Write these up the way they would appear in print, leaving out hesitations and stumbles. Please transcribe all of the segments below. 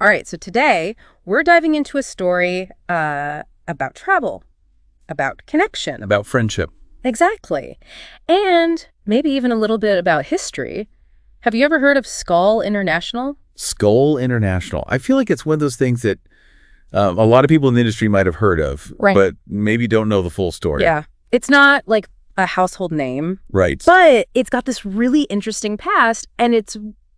All right, so today we're diving into a story about travel, about connection. About friendship. Exactly. And maybe even a little bit about history. Have you ever heard of Skål International? Skål International. I feel like it's one of those things that a lot of people in the industry might have heard of, Right. but maybe don't know the full story. Yeah. It's not like a household name, Right. but it's got this really interesting past, and it's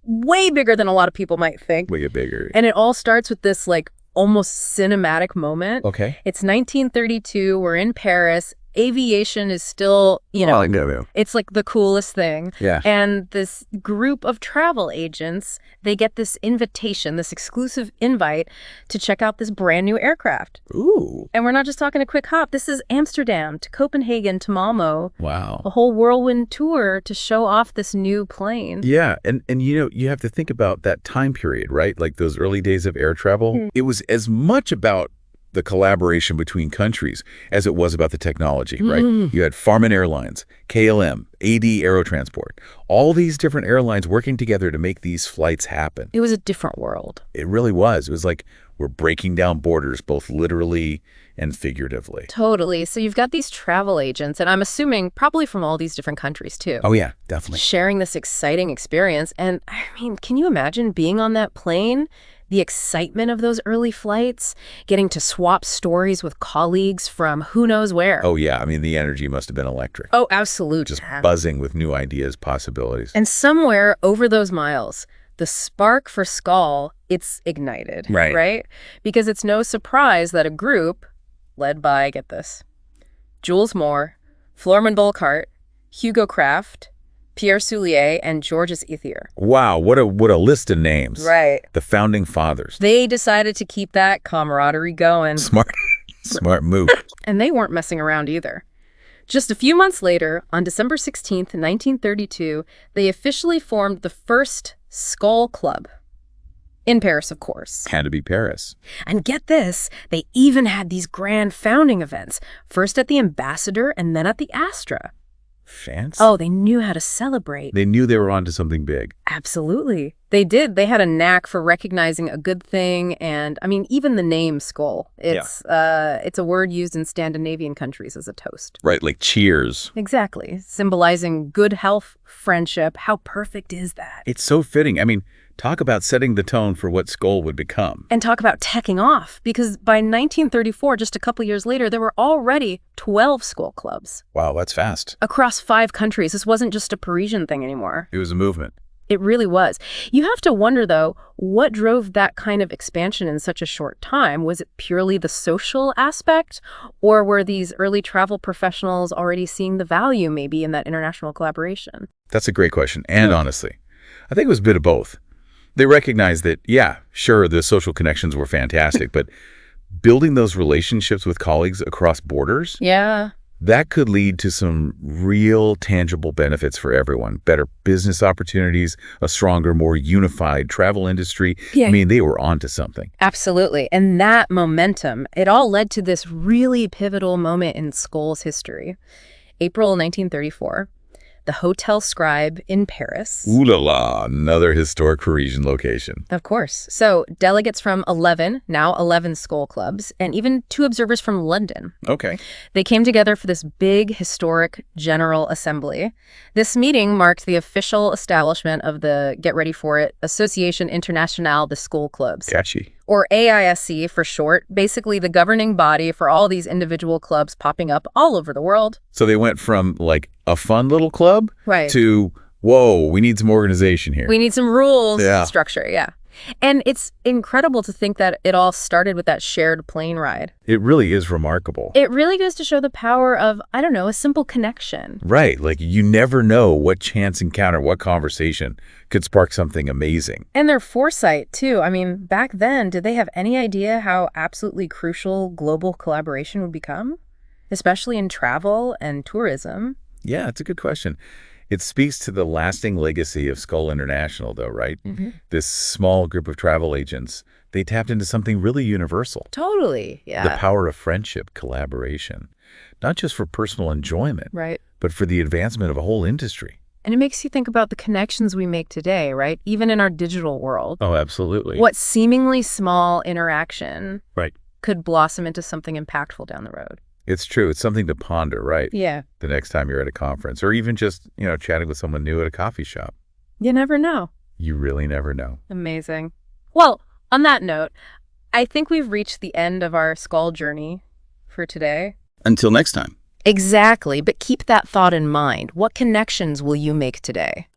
way bigger than a lot of people might think. Way bigger. And it all starts with this like almost cinematic moment. Okay. It's 1932. We're in Paris. Aviation is still, it's like the coolest thing. Yeah. And this group of travel agents, they get this invitation, this exclusive invite to check out this brand new aircraft. Ooh. And we're not just talking a quick hop. This is Amsterdam to Copenhagen to Malmo. Wow. A whole whirlwind tour to show off this new plane. Yeah. And you have to think about that time period, right? Like those early days of air travel. It was as much about the collaboration between countries as it was about the technology, right? You had Farman Airlines, KLM, AD Aerotransport, all these different airlines working together to make these flights happen. It was a different world. It really was. It was like we're breaking down borders, both literally and figuratively. Totally. So you've got these travel agents, and I'm assuming probably from all these different countries too. Oh yeah, definitely. Sharing this exciting experience. And I mean, can you imagine being on that plane? The excitement of those early flights, getting to swap stories with colleagues from who knows where. Oh yeah, I mean, the energy must have been electric. Oh, absolutely. Just buzzing with new ideas, possibilities. And somewhere over those miles, the spark for Skål, it's ignited. Right? Because it's no surprise that a group led by, get this, Jules Moore, Floorman Volkart, Hugo Kraft, Pierre Soulier, and Georges Ethier. Wow, what a list of names. Right. The founding fathers. They decided to keep that camaraderie going. Smart move. And they weren't messing around either. Just a few months later, on December 16th, 1932, they officially formed the first Skål Club. In Paris, of course. Had to be Paris. And get this, they even had these grand founding events, first at the Ambassador and then at the Astra. Fancy. Oh, they knew how to celebrate. They knew they were onto something big. Absolutely. They did. They had a knack for recognizing a good thing. And I mean, even the name Skål, it's a word used in Scandinavian countries as a toast. Right, like cheers. Exactly. Symbolizing good health, friendship. How perfect is that? It's so fitting. I mean, talk about setting the tone for what Skål would become. And talk about teching off, because by 1934, just a couple years later, there were already 12 Skål clubs. Wow, that's fast. Across 5 countries. This wasn't just a Parisian thing anymore. It was a movement. It really was. You have to wonder, though, what drove that kind of expansion in such a short time? Was it purely the social aspect, or were these early travel professionals already seeing the value maybe in that international collaboration? That's a great question. And honestly, I think it was a bit of both. They recognized that, yeah, sure, the social connections were fantastic, but building those relationships with colleagues across borders, Yeah. that could lead to some real tangible benefits for everyone. Better business opportunities, a stronger, more unified travel industry. Yeah. I mean, they were onto something. Absolutely. And that momentum, it all led to this really pivotal moment in Skål's history. April 1934. The Hotel Scribe in Paris. Ooh la la, another historic Parisian location. Of course. So delegates from 11 Skål clubs, and even 2 observers from London. Okay. They came together for this big historic General Assembly. This meeting marked the official establishment of the, get ready for it, Association Internationale des Skål Clubs. Catchy. Or AISC for short, basically the governing body for all these individual clubs popping up all over the world. So they went from like a fun little club Right. to, whoa, we need some organization here. We need some rules, Yeah. structure, yeah. And it's incredible to think that it all started with that shared plane ride. It really is remarkable. It really goes to show the power of, I don't know, a simple connection. Right. Like you never know what chance encounter, what conversation could spark something amazing. And their foresight, too. I mean, back then, did they have any idea how absolutely crucial global collaboration would become? Especially in travel and tourism. Yeah, it's a good question. It speaks to the lasting legacy of Skål International, though, right? Mm-hmm. This small group of travel agents, they tapped into something really universal. Totally, yeah. The power of friendship, collaboration, not just for personal enjoyment, Right. but for the advancement of a whole industry. And it makes you think about the connections we make today, right? Even in our digital world. Oh, absolutely. What seemingly small interaction right. could blossom into something impactful down the road. It's true. It's something to ponder, right? Yeah. The next time you're at a conference or even just, chatting with someone new at a coffee shop. You never know. You really never know. Amazing. Well, on that note, I think we've reached the end of our Skål journey for today. Until next time. Exactly, but keep that thought in mind. What connections will you make today?